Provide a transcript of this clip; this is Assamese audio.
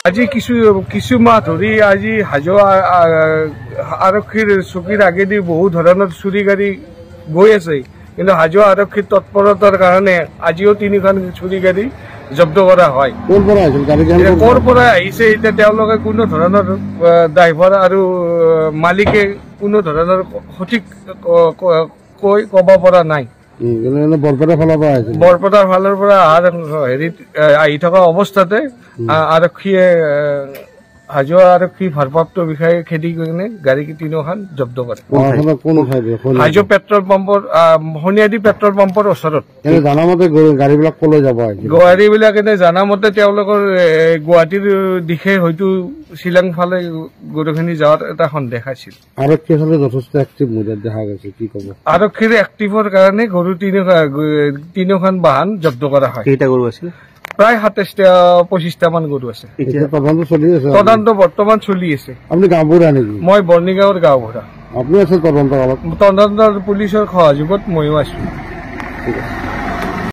আজি কিছু মাহ ধৰি আজি হাজো আৰক্ষীৰ চকীৰ আগেদি বহু ধৰণৰ চুৰি গাড়ী গৈ আছে, কিন্তু হাজো আৰক্ষীৰ তৎপৰতাৰ কাৰণে আজিও 3খন চুৰি গাড়ী জব্দ কৰা হয়। ক'ৰ পৰা আহিছে এতিয়া তেওঁলোকে কোনো ধৰণৰ ড্ৰাইভাৰ আৰু মালিকে কোনো ধৰণৰ সঠিক ক'ব পৰা নাই। বৰপেটাৰ ফালৰ পৰা হেৰিত আহি থকা অৱস্থাতে আৰক্ষীয়ে হাজো আৰক্ষী ভাৰপ্ৰাপ্ত বিষয়াই খেদি কিনে গাড়ী 3খন জব্দ কৰে। হাজো পেট্ৰল পাম্পৰ সোণিয়াদী পেট্ৰল পাম্পৰ ওচৰত। জানামতে গাড়ীবিলাক কলৈ যাব? গাড়ীবিলাক এনে জানামতে তেওঁলোকৰ গুৱাহাটীৰ দিশে হয়তো শ্বিলং ফালে গৰুখিনি যোৱাৰ এটা সন্দেহ আছিল। আৰক্ষীৰ ফালে যথেষ্ট এক্টিভ মুজত দেখা গৈছে, কি ক'ব? আৰক্ষীৰ এক্টিভৰ কাৰণে গৰু 3খন বাহন জব্দ কৰা হয়। কেইটা গৰু আছিল? প্ৰায় 27-25টা মান গৰু আছে। তদন্ত বৰ্তমান চলি আছে। আপুনি গাঁওবুঢ়া নেকি? মই বৰ্ণিগাঁৱৰ গাঁওবুঢ়া। আপুনি আছে তদন্ত পুলিচৰ সহযোগত ময়ো আছো।